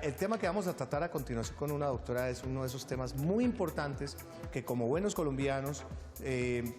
El tema que vamos a tratar a continuación con una doctora es uno de esos temas muy importantes que como buenos colombianos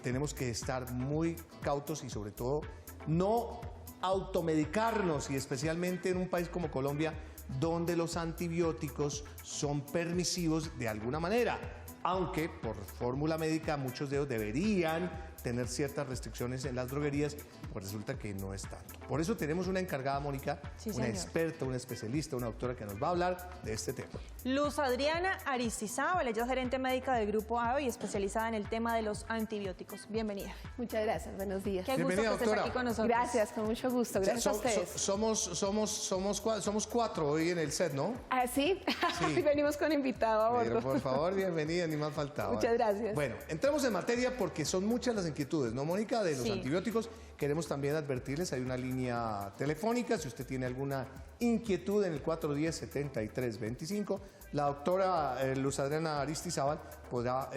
tenemos que estar muy cautos y sobre todo no automedicarnos, y especialmente en un país como Colombia donde los antibióticos son permisivos de alguna manera, aunque por fórmula médica muchos de ellos deberían tener ciertas restricciones en las droguerías, pues resulta que no es tanto. Por eso tenemos una encargada, Mónica, sí, una experta, una especialista, una doctora que nos va a hablar de este tema. Luz Adriana Aristizábal, ella es gerente médica del Grupo AVE y especializada en el tema de los antibióticos. Bienvenida. Muchas gracias, buenos días. Qué gusto Bienvenida, que estés doctora. aquí con nosotros. Gracias, con mucho gusto, gracias a ustedes. Somos cuatro hoy en el set, ¿no? ¿Ah, sí? Sí. Venimos con invitado a bordo. Pero por favor, bienvenida, ni más faltaba. Muchas gracias. Bueno, entremos en materia porque son muchas las inquietudes, ¿no, Mónica? De los Sí. antibióticos. Queremos también advertirles, hay una línea telefónica, si usted tiene alguna inquietud en el 410-7325, la doctora Luz Adriana Aristizábal podrá,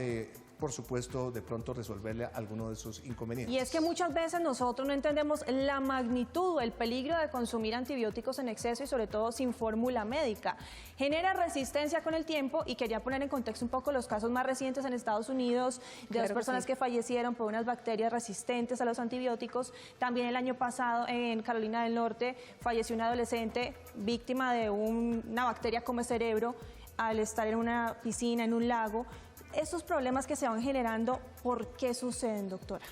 por supuesto, de pronto resolverle alguno de sus inconvenientes. Y es que muchas veces nosotros no entendemos la magnitud o el peligro de consumir antibióticos en exceso y sobre todo sin fórmula médica. Genera resistencia con el tiempo y quería poner en contexto un poco los casos más recientes en Estados Unidos de dos personas que fallecieron por unas bacterias resistentes a los antibióticos. También el año pasado en Carolina del Norte falleció un adolescente víctima de una bacteria come cerebro al estar en una piscina, en un lago. Estos problemas que se van generando, ¿por qué suceden, doctora?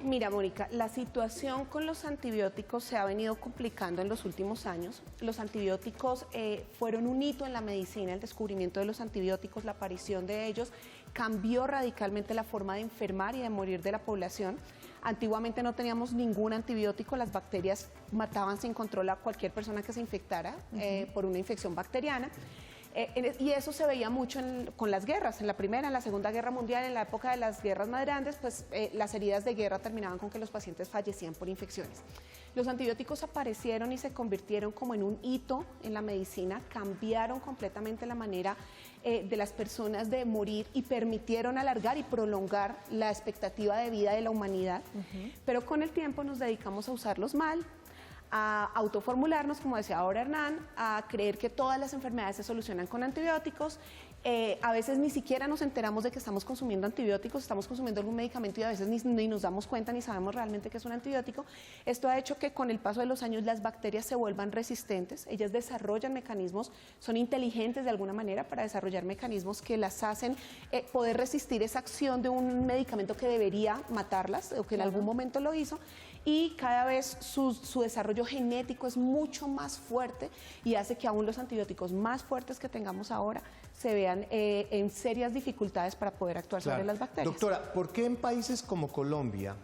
Mira, Mónica, la situación con los antibióticos se ha venido complicando en los últimos años. Los antibióticos fueron un hito en la medicina, el descubrimiento de los antibióticos, la aparición de ellos cambió radicalmente la forma de enfermar y de morir de la población. Antiguamente no teníamos ningún antibiótico, las bacterias mataban sin control a cualquier persona que se infectara por una infección bacteriana. Y eso se veía mucho con las guerras, en la Primera, en la Segunda Guerra Mundial, en la época de las guerras más grandes, pues las heridas de guerra terminaban con que los pacientes fallecían por infecciones. Los antibióticos aparecieron y se convirtieron como en un hito en la medicina, cambiaron completamente la manera de las personas de morir y permitieron alargar y prolongar la expectativa de vida de la humanidad, pero con el tiempo nos dedicamos a usarlos mal, a autoformularnos, como decía ahora Hernán, a creer que todas las enfermedades se solucionan con antibióticos. A veces ni siquiera nos enteramos de que estamos consumiendo antibióticos, estamos consumiendo algún medicamento y a veces ni nos damos cuenta ni sabemos realmente que es un antibiótico. Esto ha hecho que con el paso de los años las bacterias se vuelvan resistentes, ellas desarrollan mecanismos, son inteligentes de alguna manera para desarrollar mecanismos que las hacen poder resistir esa acción de un medicamento que debería matarlas o que en algún momento lo hizo, y cada vez su desarrollo genético es mucho más fuerte y hace que aún los antibióticos más fuertes que tengamos ahora se vean en serias dificultades para poder actuar sobre las bacterias. Doctora, ¿por qué en países como Colombia,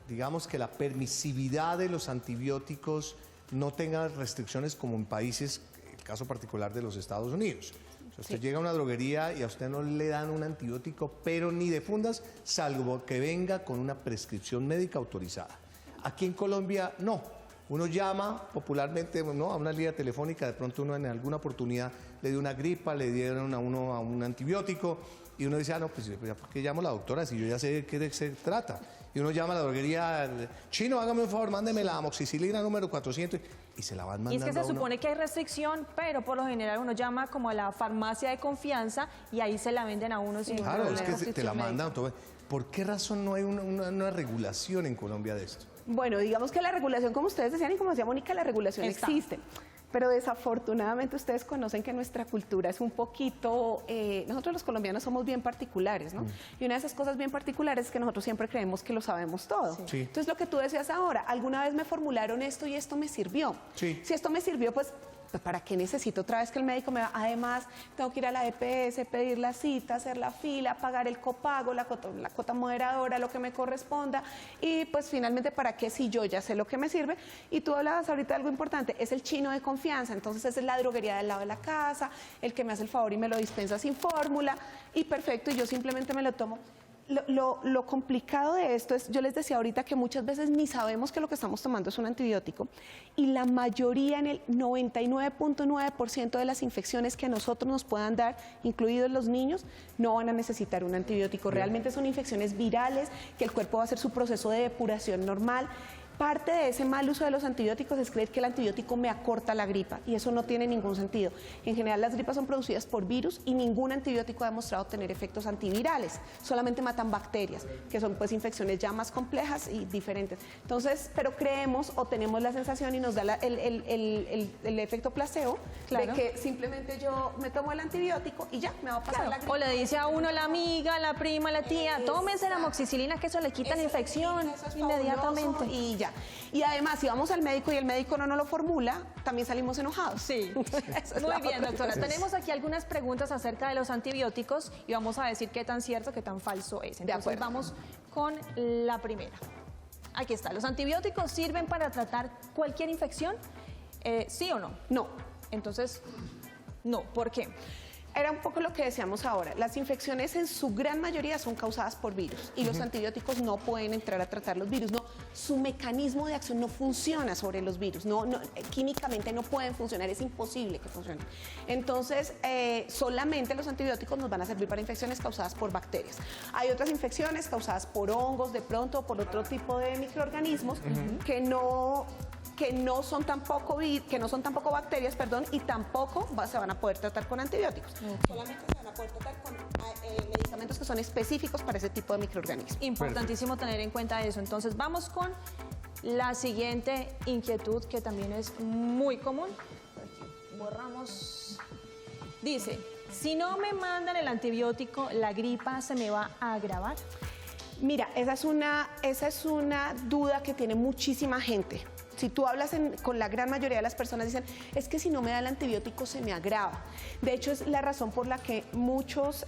digamos que la permisividad de los antibióticos no tenga restricciones como en países, el caso particular de los Estados Unidos? O sea, usted llega a una droguería y a usted no le dan un antibiótico, pero ni de fundas, salvo que venga con una prescripción médica autorizada. Aquí en Colombia no. Uno llama popularmente, ¿no?, a una línea telefónica, de pronto uno en alguna oportunidad le dio una gripa, le dieron a uno a un antibiótico y uno dice, no, pues ¿por qué llamo a la doctora si yo ya sé de qué se trata? Y uno llama a la droguería, chino, hágame un favor, mándeme la amoxicilina número 400 y se la van mandando. Y es que se supone que hay restricción, pero por lo general uno llama como a la farmacia de confianza y ahí se la venden a uno sin Claro, es problema. que te la mandan. ¿Por qué razón no hay una regulación en Colombia de esto? Bueno, digamos que la regulación, como ustedes decían y como decía Mónica, la regulación existe. Pero desafortunadamente ustedes conocen que nuestra cultura es un poquito, nosotros los colombianos somos bien particulares, ¿no? Y una de esas cosas bien particulares es que nosotros siempre creemos que lo sabemos todo. Sí. Entonces lo que tú decías ahora, alguna vez me formularon esto y esto me sirvió. Sí. Si esto me sirvió, pues ¿para qué necesito otra vez que el médico me va? Además, tengo que ir a la EPS, pedir la cita, hacer la fila, pagar el copago, la cuota moderadora, lo que me corresponda. Y pues finalmente, ¿para qué si yo ya sé lo que me sirve? Y tú hablabas ahorita de algo importante, es el chino de confianza. Entonces esa es la droguería del lado de la casa, el que me hace el favor y me lo dispensa sin fórmula. Y perfecto, y yo simplemente me lo tomo. Lo complicado de esto es, yo les decía ahorita que muchas veces ni sabemos que lo que estamos tomando es un antibiótico y la mayoría, en el 99.9% de las infecciones que a nosotros nos puedan dar, incluidos los niños, no van a necesitar un antibiótico. Realmente son infecciones virales que el cuerpo va a hacer su proceso de depuración normal. Parte de ese mal uso de los antibióticos es creer que el antibiótico me acorta la gripa y eso no tiene ningún sentido. En general las gripas son producidas por virus y ningún antibiótico ha demostrado tener efectos antivirales, solamente matan bacterias, que son pues infecciones ya más complejas y diferentes. Entonces, pero creemos o tenemos la sensación y nos da el efecto placebo, claro, de que simplemente yo me tomo el antibiótico y ya, me va a pasar la gripa. O le dice a uno la amiga, la prima, la tía, tómese la amoxicilina que eso le quita la infección inmediatamente. Y ya. Y además, si vamos al médico y el médico no nos lo formula, también salimos enojados. Sí. Muy bien, doctora. Tenemos aquí algunas preguntas acerca de los antibióticos y vamos a decir qué tan cierto, qué tan falso es. Entonces vamos con la primera. Aquí está. ¿Los antibióticos sirven para tratar cualquier infección? ¿Sí o no? No. Entonces, no. ¿Por qué? Era un poco lo que decíamos ahora. Las infecciones en su gran mayoría son causadas por virus y los antibióticos no pueden entrar a tratar los virus. No, su mecanismo de acción no funciona sobre los virus. Químicamente no pueden funcionar, es imposible que funcionen. Entonces, solamente los antibióticos nos van a servir para infecciones causadas por bacterias. Hay otras infecciones causadas por hongos, de pronto, por otro tipo de microorganismos que no son tampoco bacterias, y tampoco se van a poder tratar con antibióticos. Solamente se van a poder tratar con medicamentos que son específicos para ese tipo de microorganismos. Importantísimo tener en cuenta eso. Entonces vamos con la siguiente inquietud que también es muy común. Aquí borramos. Dice, si no me mandan el antibiótico, ¿la gripa se me va a agravar? Mira, esa es una duda que tiene muchísima gente. Si tú hablas con la gran mayoría de las personas dicen, es que si no me da el antibiótico se me agrava. De hecho, es la razón por la que muchos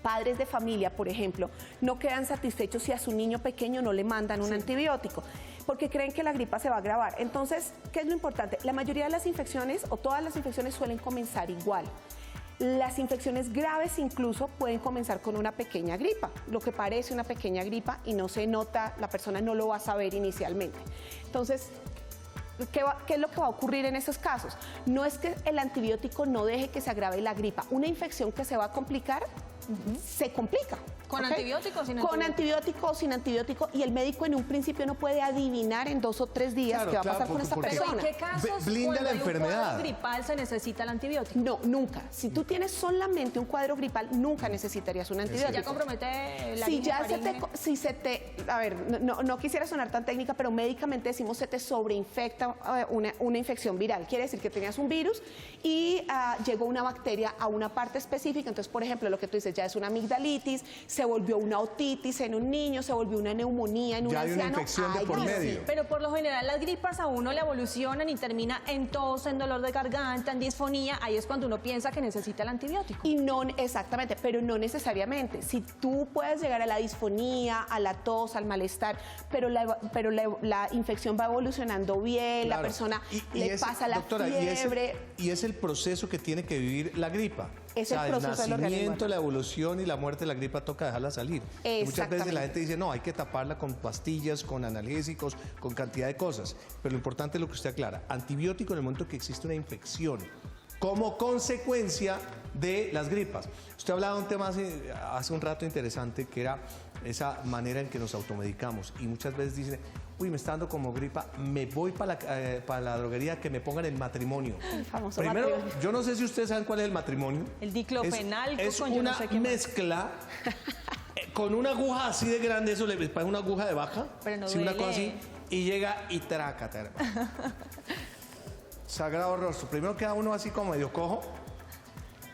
padres de familia, por ejemplo, no quedan satisfechos si a su niño pequeño no le mandan un antibiótico, porque creen que la gripa se va a agravar. Entonces, ¿qué es lo importante? La mayoría de las infecciones, o todas las infecciones, suelen comenzar igual. Las infecciones graves incluso pueden comenzar con una pequeña gripa, lo que parece una pequeña gripa y no se nota, la persona no lo va a saber inicialmente. Entonces, ¿qué es lo que va a ocurrir en esos casos? No es que el antibiótico no deje que se agrave la gripa, una infección que se va a complicar, se complica. ¿Con antibiótico o sin antibiótico? Con antibiótico o sin antibiótico, y el médico en un principio no puede adivinar en 2 o 3 días qué va a pasar con esta persona. ¿En qué casos blinda cuando la hay un enfermedad? cuadro gripal se necesita el antibiótico? No, nunca. Si tú tienes solamente un cuadro gripal, nunca necesitarías un antibiótico. Ya compromete la si ya a ver, no quisiera sonar tan técnica, pero médicamente decimos se te sobreinfecta una infección viral. Quiere decir que tenías un virus y llegó una bacteria a una parte específica. Entonces, por ejemplo, lo que tú dices ya es una amigdalitis, se volvió una otitis en un niño, se volvió una neumonía en un anciano. Ya hay una infección de por medio. Sí, pero por lo general las gripas a uno le evolucionan y termina en tos, en dolor de garganta, en disfonía. Ahí es cuando uno piensa que necesita el antibiótico. Y no, exactamente, pero no necesariamente. Si tú puedes llegar a la disfonía, a la tos, al malestar, pero la infección va evolucionando bien, Claro. la persona le pasa la fiebre. Y es el proceso que tiene que vivir la gripa. Es el proceso del el organismo. nacimiento, la evolución y la muerte de la gripa toca dejarla salir. Muchas veces la gente dice, no, hay que taparla con pastillas, con analgésicos, con cantidad de cosas. Pero lo importante es lo que usted aclara. Antibiótico en el momento que existe una infección como consecuencia de las gripas. Usted hablaba de un tema hace un rato interesante, que era esa manera en que nos automedicamos. Y muchas veces dicen, uy, me está dando como gripa, me voy para la droguería que me pongan el matrimonio. El famoso Primero, matrimonio. yo no sé si ustedes saben cuál es el matrimonio. El diclofenaco Es con yo una no sé qué más. mezcla con una aguja así de grande, eso le parece una aguja de vaca. Pero no sí, una duele. cosa así, y llega y trácate, hermano. Sagrado rostro. Primero queda uno así como medio cojo.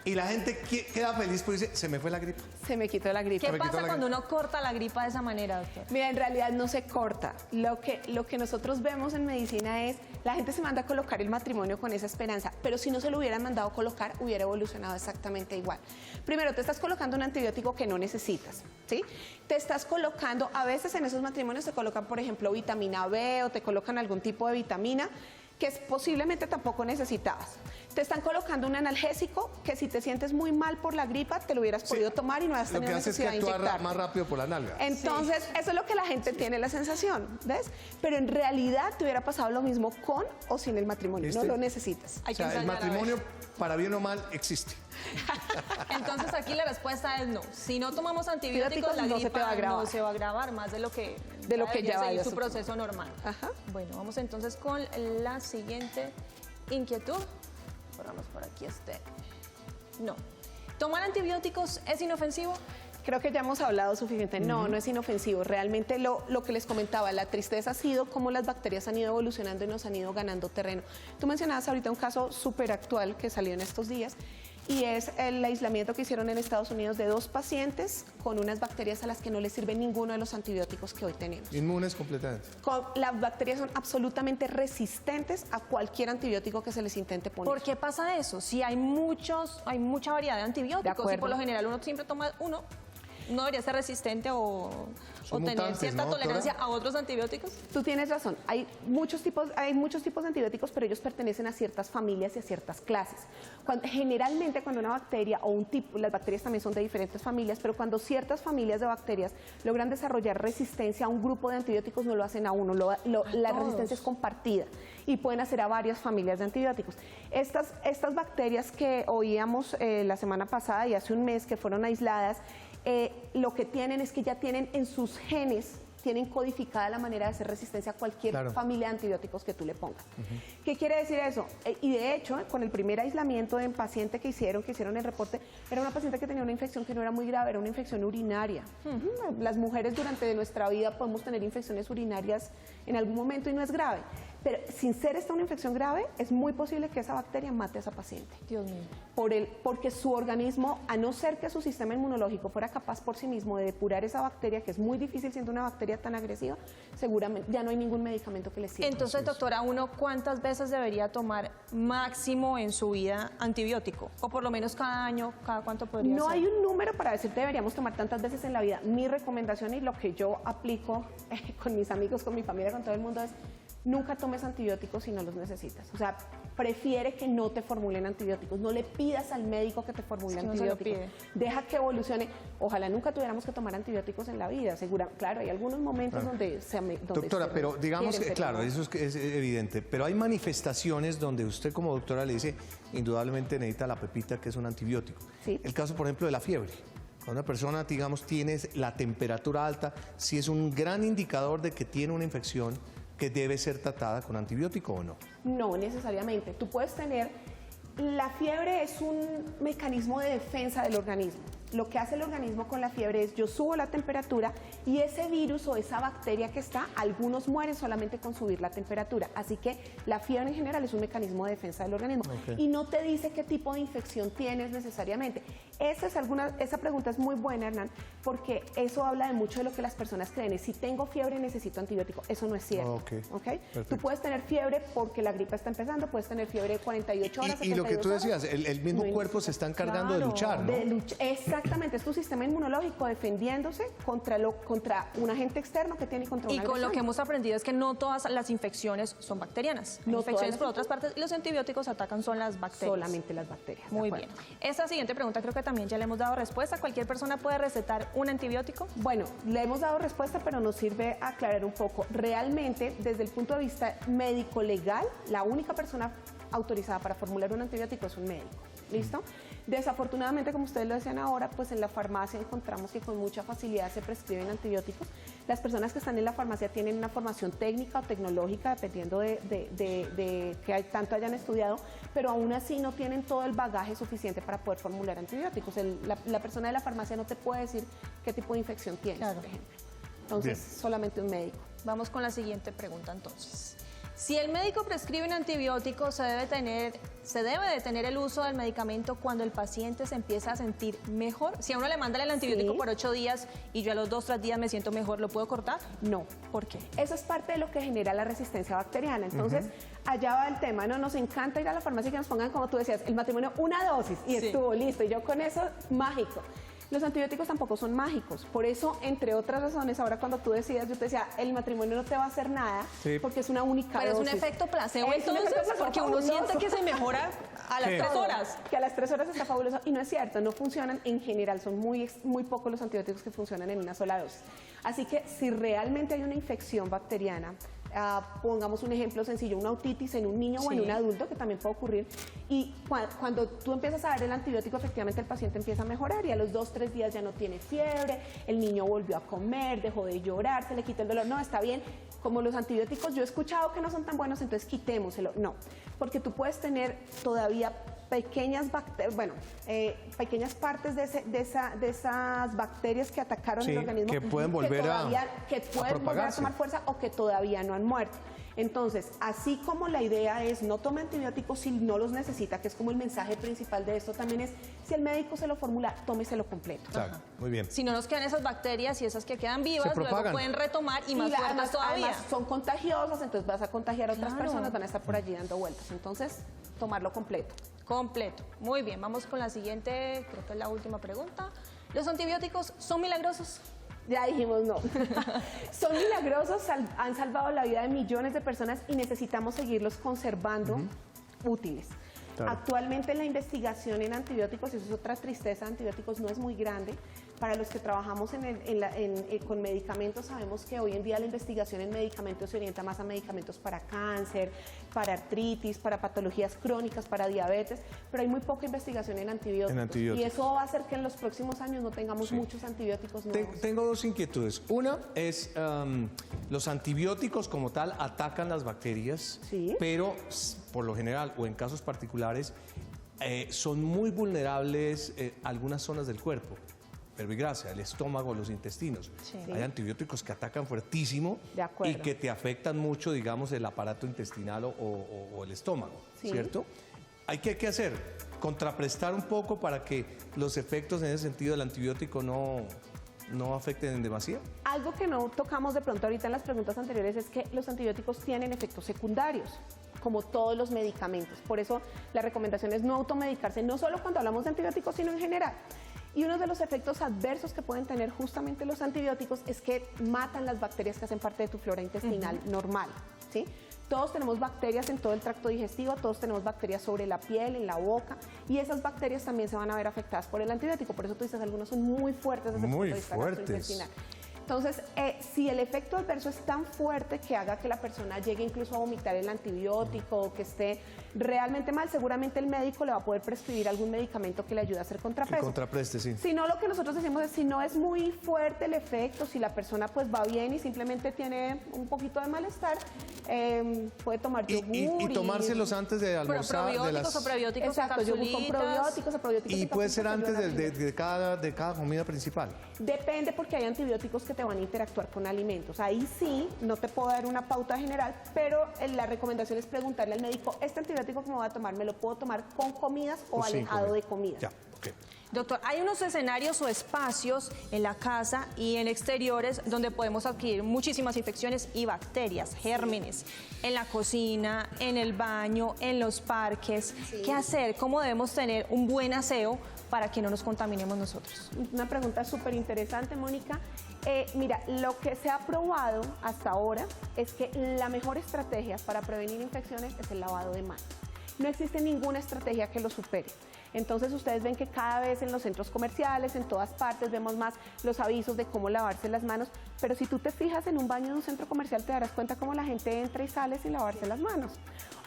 Y la gente queda feliz porque dice, se me fue la gripa. Se me quitó la gripa. ¿Qué pasa cuando uno corta la gripa de esa manera, doctor? Mira, en realidad no se corta. Lo que nosotros vemos en medicina es, la gente se manda a colocar el matrimonio con esa esperanza, pero si no se lo hubieran mandado a colocar, hubiera evolucionado exactamente igual. Primero, te estás colocando un antibiótico que no necesitas, ¿sí? Te estás colocando, a veces en esos matrimonios te colocan, por ejemplo, vitamina B o te colocan algún tipo de vitamina que posiblemente tampoco necesitabas. Te están colocando un analgésico que si te sientes muy mal por la gripa, te lo hubieras podido tomar y no has Lo tenido que hace es que necesidad de actúa inyectarte. más rápido por la nalga. Entonces, eso es lo que la gente tiene la sensación, ¿ves? Pero en realidad te hubiera pasado lo mismo con o sin el matrimonio, ¿Viste? no lo necesitas. Hay O que sea, el ensayar, a ver. matrimonio, para bien o mal, existe. Entonces aquí la respuesta es no. Si no tomamos antibióticos, la No gripa se te va a agravar. no se va a agravar más de lo que ya seguir vaya su su- proceso normal. Ajá. Bueno, vamos entonces con la siguiente inquietud. Ponemos por aquí este. No. ¿Tomar antibióticos es inofensivo? Creo que ya hemos hablado suficiente. No, no es inofensivo. Realmente lo que les comentaba, la tristeza ha sido cómo las bacterias han ido evolucionando y nos han ido ganando terreno. Tú mencionabas ahorita un caso súper actual que salió en estos días y es el aislamiento que hicieron en Estados Unidos de 2 pacientes con unas bacterias a las que no les sirve ninguno de los antibióticos que hoy tenemos. Inmunes completamente. Las bacterias son absolutamente resistentes a cualquier antibiótico que se les intente poner. ¿Por qué pasa eso? Si hay mucha variedad de antibióticos y acuerdo. por lo general uno siempre toma uno, ¿no debería ser resistente o Son tener mutantes, cierta ¿no, tolerancia doctora? a otros antibióticos? Tú tienes razón, hay muchos tipos de antibióticos, pero ellos pertenecen a ciertas familias y a ciertas clases. Generalmente cuando una bacteria o un tipo, las bacterias también son de diferentes familias, pero cuando ciertas familias de bacterias logran desarrollar resistencia a un grupo de antibióticos, no lo hacen a uno, la todos. resistencia es compartida y pueden hacer a varias familias de antibióticos. Estas bacterias que oíamos la semana pasada y hace un mes que fueron aisladas, lo que tienen es que ya tienen en sus genes, tienen codificada la manera de hacer resistencia a cualquier Claro. familia de antibióticos que tú le pongas. ¿Qué quiere decir eso? Y de hecho, con el primer aislamiento en paciente que hicieron el reporte, era una paciente que tenía una infección que no era muy grave, era una infección urinaria. Las mujeres durante nuestra vida podemos tener infecciones urinarias en algún momento y no es grave. Pero sin ser esta una infección grave, es muy posible que esa bacteria mate a esa paciente. Dios mío. Porque su organismo, a no ser que su sistema inmunológico fuera capaz por sí mismo de depurar esa bacteria, que es muy difícil siendo una bacteria tan agresiva, seguramente ya no hay ningún medicamento que le sirva. Entonces, doctora, ¿uno cuántas veces debería tomar máximo en su vida antibiótico? O por lo menos cada año, ¿cada cuánto podría No ser? hay un número para decirte deberíamos tomar tantas veces en la vida. Mi recomendación y lo que yo aplico con mis amigos, con mi familia, con todo el mundo es nunca tomes antibióticos si no los necesitas. O sea, prefiere que no te formulen antibióticos. No le pidas al médico que te formule Es que no se lo antibióticos. pide. Deja que evolucione. Ojalá nunca tuviéramos que tomar antibióticos en la vida. Claro, hay algunos momentos donde Doctora, pero digamos que, quieren, claro, pero no. eso es evidente, pero hay manifestaciones donde usted como doctora le dice, indudablemente necesita la pepita, que es un antibiótico. Sí. El caso, por ejemplo, de la fiebre. Cuando una persona, digamos, tiene la temperatura alta, sí es un gran indicador de que tiene una infección que debe ser tratada con antibiótico o no. No necesariamente. Tú puedes tener... La fiebre es un mecanismo de defensa del organismo. Lo que hace el organismo con la fiebre es yo subo la temperatura y ese virus o esa bacteria que está, algunos mueren solamente con subir la temperatura. Así que la fiebre en general es un mecanismo de defensa del organismo. Ok. Y no te dice qué tipo de infección tienes necesariamente. Esa pregunta es muy buena, Hernán, porque eso habla de mucho de lo que las personas creen. Es, si tengo fiebre necesito antibiótico. Eso no es cierto. Ok, ¿Ok? perfecto. Tú puedes tener fiebre porque la gripe está empezando, puedes tener fiebre de 48 horas, Y lo que 72 tú horas. decías, el mismo No cuerpo se está encargando de Claro, luchar, ¿no? Exactamente, es tu sistema inmunológico defendiéndose contra un agente externo que tiene y contra Y una con lo que agresión. hemos aprendido es que no todas las infecciones son bacterianas. Hay No infecciones todas por las otras partes y los antibióticos atacan son las bacterias. Solamente las bacterias. ¿de Muy acuerdo? bien. Esta siguiente pregunta creo que también ya le hemos dado respuesta. ¿Cualquier persona puede recetar un antibiótico? Bueno, le hemos dado respuesta, pero nos sirve aclarar un poco. Realmente, desde el punto de vista médico-legal, la única persona autorizada para formular un antibiótico es un médico. ¿Listo? Desafortunadamente, como ustedes lo decían ahora, pues en la farmacia encontramos que con mucha facilidad se prescriben antibióticos. Las personas que están en la farmacia tienen una formación técnica o tecnológica, dependiendo de que tanto hayan estudiado, pero aún así no tienen todo el bagaje suficiente para poder formular antibióticos. La persona de la farmacia no te puede decir qué tipo de infección tienes, Claro. por ejemplo. Entonces, Bien. solamente un médico. Vamos con la siguiente pregunta entonces. Si el médico prescribe un antibiótico, se debe de tener el uso del medicamento cuando el paciente se empieza a sentir mejor. Si a uno le mandan el antibiótico Sí. por 8 días y yo a los 2 o 3 días me siento mejor, ¿lo puedo cortar? No. ¿Por qué? Eso es parte de lo que genera la resistencia bacteriana. Entonces, allá va el tema, ¿no? Nos encanta ir a la farmacia y que nos pongan, como tú decías, el matrimonio, una dosis y Sí. estuvo listo. Y yo con eso, mágico. Los antibióticos tampoco son mágicos, por eso, entre otras razones, ahora cuando tú decías, yo te decía, el matrimonio no te va a hacer nada, Sí. porque es una única Pero es dosis. un efecto placebo, Es un entonces, efecto placebo porque uno fabuloso. siente que se mejora a las Sí. 3 horas. Que a las 3 horas está fabuloso, y no es cierto, no funcionan en general, son muy pocos los antibióticos que funcionan en una sola dosis. Así que si realmente hay una infección bacteriana, pongamos un ejemplo sencillo, una otitis en un niño o en Sí. un adulto, que también puede ocurrir, y cuando tú empiezas a dar el antibiótico, efectivamente el paciente empieza a mejorar y a los 2-3 días ya no tiene fiebre, el niño volvió a comer, dejó de llorar, se le quita el dolor, no, está bien. Como los antibióticos yo he escuchado que no son tan buenos, entonces quitémoselo. No, porque tú puedes tener todavía pequeñas bacterias, pequeñas partes de esas bacterias que atacaron Sí, el organismo que pueden volver que pueden volver a propagarse. tomar fuerza o que todavía no han muerto. Entonces, así como la idea es no tome antibióticos si no los necesita, que es como el mensaje principal de esto, también es, si el médico se lo formula, tómeselo completo. Exacto, muy bien. Si no nos quedan esas bacterias y esas que quedan vivas, luego propagan. pueden retomar y más fuertes todavía. Además son contagiosas, entonces vas a contagiar a otras Claro. personas, van a estar por allí dando vueltas. Entonces, tomarlo completo. Completo. Muy bien, vamos con la siguiente, creo que es la última pregunta. ¿Los antibióticos son milagrosos? Ya dijimos no. Son milagrosos, han salvado la vida de millones de personas y necesitamos seguirlos conservando útiles. Claro. Actualmente la investigación en antibióticos, y eso es otra tristeza de antibióticos, no es muy grande. Para los que trabajamos con medicamentos, sabemos que hoy en día la investigación en medicamentos se orienta más a medicamentos para cáncer, para artritis, para patologías crónicas, para diabetes, pero hay muy poca investigación en antibióticos. Y eso va a hacer que en los próximos años no tengamos muchos antibióticos nuevos. Tengo dos inquietudes. Una es, los antibióticos como tal atacan las bacterias, Sí. pero por lo general o en casos particulares son muy vulnerables algunas zonas del cuerpo. Verbigracia, el estómago, los intestinos. Sí. Hay antibióticos que atacan fuertísimo De acuerdo. y que te afectan mucho, digamos, el aparato intestinal o el estómago, Sí. ¿cierto? ¿Qué hacer? Contraprestar un poco para que los efectos en ese sentido del antibiótico no afecten en demasía. Algo que no tocamos de pronto ahorita en las preguntas anteriores es que los antibióticos tienen efectos secundarios, como todos los medicamentos. Por eso la recomendación es no automedicarse, no solo cuando hablamos de antibióticos, sino en general. Y uno de los efectos adversos que pueden tener justamente los antibióticos es que matan las bacterias que hacen parte de tu flora intestinal normal, ¿sí? Todos tenemos bacterias en todo el tracto digestivo, todos tenemos bacterias sobre la piel, en la boca, y esas bacterias también se van a ver afectadas por el antibiótico. Por eso tú dices, algunos son muy fuertes desde el Muy punto de vista fuertes. gastrointestinal. Entonces, si el efecto adverso es tan fuerte que haga que la persona llegue incluso a vomitar el antibiótico o que esté realmente mal, seguramente el médico le va a poder prescribir algún medicamento que le ayude a hacer contrapeso. Que contrapreste, sí. Si no, lo que nosotros decimos es, si no es muy fuerte el efecto, si la persona pues va bien y simplemente tiene un poquito de malestar, puede tomar yogur. Y tomárselos antes de almorzar. Probióticos o prebióticos. Exacto, yogur con capsulitas. probióticos o probióticos. Y en puede ser cápsulas antes ayudan a de cada comida principal. Depende, porque hay antibióticos que te van a interactuar con alimentos. Ahí sí, no te puedo dar una pauta general, pero la recomendación es preguntarle al médico, ¿este antibiótico que me voy a tomar, me lo puedo tomar con comidas o sin alejado comer. de comidas? Ya, ok. Doctor, hay unos escenarios o espacios en la casa y en exteriores donde podemos adquirir muchísimas infecciones y bacterias, gérmenes, en la cocina, en el baño, en los parques. Sí. ¿Qué hacer? ¿Cómo debemos tener un buen aseo para que no nos contaminemos nosotros? Una pregunta súper interesante, Mónica. Mira, lo que se ha probado hasta ahora es que la mejor estrategia para prevenir infecciones es el lavado de manos. No existe ninguna estrategia que lo supere. Entonces ustedes ven que cada vez en los centros comerciales, en todas partes, vemos más los avisos de cómo lavarse las manos, pero si tú te fijas en un baño de un centro comercial te darás cuenta cómo la gente entra y sale sin lavarse las manos,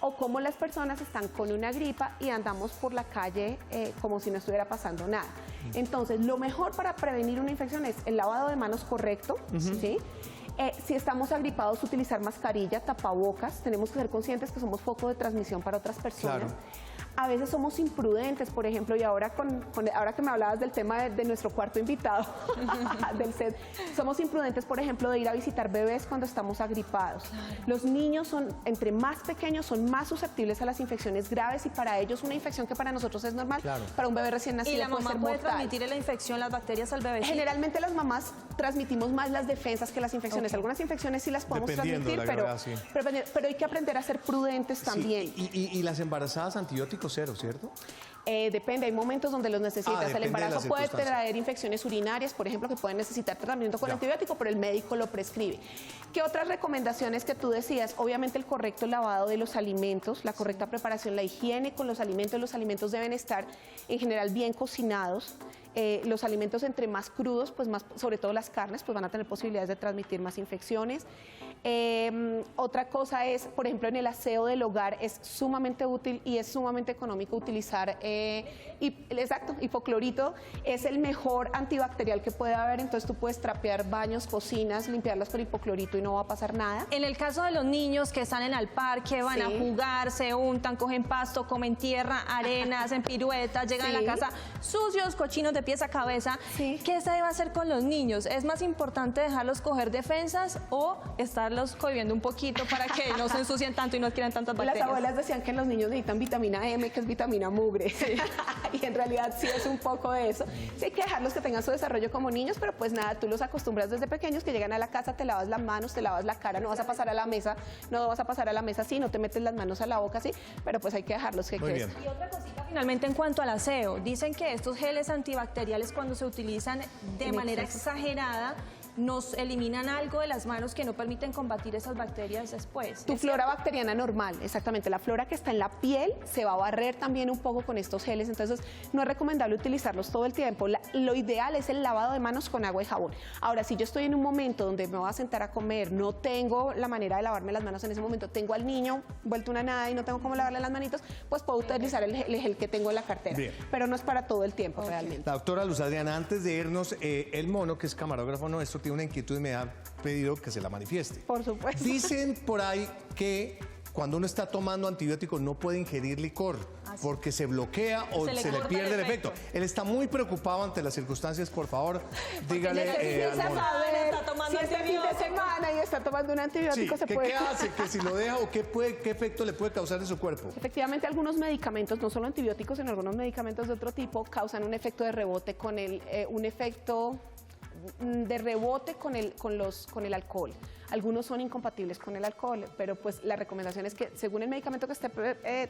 o cómo las personas están con una gripa y andamos por la calle como si no estuviera pasando nada. Entonces, lo mejor para prevenir una infección es el lavado de manos correcto, ¿sí? Si estamos agripados, utilizar mascarilla, tapabocas. Tenemos que ser conscientes que somos foco de transmisión para otras personas. Claro. A veces somos imprudentes, por ejemplo, y ahora, ahora que me hablabas del tema de nuestro cuarto invitado, del set, somos imprudentes, por ejemplo, de ir a visitar bebés cuando estamos agripados. Los niños entre más pequeños, son más susceptibles a las infecciones graves y para ellos una infección que para nosotros es normal, Claro. para un bebé recién nacido ¿Y la puede mamá ser puede mortal. transmitir la infección, las bacterias al bebé? Generalmente las mamás transmitimos más las defensas que las infecciones. Ok. Algunas infecciones sí las podemos Dependiendo de transmitir, la gravedad, sí. pero hay que aprender a ser prudentes también. Sí, y las embarazadas antibióticos cero, ¿cierto? Depende, hay momentos donde los necesitas. El depende de embarazo las puede circunstancias. traer infecciones urinarias, por ejemplo, que pueden necesitar tratamiento con Ya. antibiótico, pero el médico lo prescribe. ¿Qué otras recomendaciones que tú decías? Obviamente el correcto lavado de los alimentos, la correcta preparación, la higiene con los alimentos deben estar en general bien cocinados. Los alimentos entre más crudos, pues más, sobre todo las carnes, pues van a tener posibilidades de transmitir más infecciones. Otra cosa es, por ejemplo, en el aseo del hogar es sumamente útil y es sumamente económico utilizar, hipoclorito es el mejor antibacterial que puede haber, entonces tú puedes trapear baños, cocinas, limpiarlas con hipoclorito y no va a pasar nada. En el caso de los niños que salen al parque, van a Sí. jugar, se untan, cogen pasto, comen tierra, arena, hacen piruetas, llegan a Sí. la casa sucios, cochinos de pies a cabeza, Sí. ¿qué se debe hacer con los niños? ¿Es más importante dejarlos coger defensas o estarlos cohibiendo un poquito para que no se ensucien tanto y no adquieran tantas Las bacterias? abuelas decían que los niños necesitan vitamina M, que es vitamina mugre. Y en realidad sí es un poco de eso. Sí hay que dejarlos que tengan su desarrollo como niños, pero pues nada, tú los acostumbras desde pequeños, que llegan a la casa, te lavas las manos, te lavas la cara, no vas a pasar a la mesa así, no te metes las manos a la boca así, pero pues hay que dejarlos que Muy crezcan. bien. Y otra cosita finalmente en cuanto al aseo, dicen que estos geles antibacteriales cuando se utilizan de En manera exceso. exagerada nos eliminan algo de las manos que no permiten combatir esas bacterias después. Tu ¿Es flora bacteriana normal, exactamente. La flora que está en la piel se va a barrer también un poco con estos geles, entonces no es recomendable utilizarlos todo el tiempo. Lo ideal es el lavado de manos con agua y jabón. Ahora, si yo estoy en un momento donde me voy a sentar a comer, no tengo la manera de lavarme las manos en ese momento, tengo al niño vuelto una nada y no tengo cómo lavarle las manitos, pues puedo utilizar el gel que tengo en la cartera. Bien. Pero no es para todo el tiempo realmente. La doctora Luz Adriana, antes de irnos, el mono, que es camarógrafo nuestro, tiene una inquietud y me ha pedido que se la manifieste. Por supuesto. Dicen por ahí que cuando uno está tomando antibióticos no puede ingerir licor porque se bloquea o Se le se le corta pierde el el efecto. Él está muy preocupado ante las circunstancias. Por favor, dígale al Necesita mono. saber Está tomando si este fin de antibiótico. semana y está tomando un Sí, antibiótico, se ¿qué puede... hace? Que si lo deja o qué efecto le puede causar en su cuerpo. Efectivamente, algunos medicamentos, no solo antibióticos, sino algunos medicamentos de otro tipo, causan un efecto de rebote con un efecto de rebote con el alcohol. Algunos son incompatibles con el alcohol, pero pues la recomendación es que según el medicamento que esté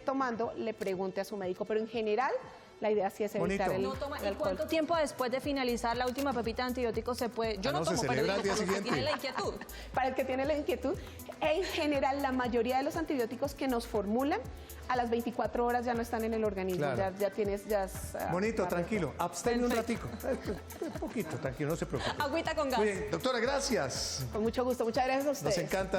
tomando, le pregunte a su médico, pero en general la idea sí es evitar Bonito. el No toma- ¿Y alcohol. cuánto tiempo después de finalizar la última pepita de antibióticos se puede? Yo Ah, no no, se tomo, pero celebra digo, al día por los que siguiente. tienen la inquietud. Para el que tiene la inquietud, en general la mayoría de los antibióticos que nos formulan a las 24 horas ya no están en el organismo, Claro. ya tienes... Bonito, tranquilo. Abstenga un ratico. Un poquito, tranquilo, no se preocupe. Agüita con gas. Muy bien, doctora, gracias. Con mucho gusto, muchas gracias a ustedes. Nos encanta.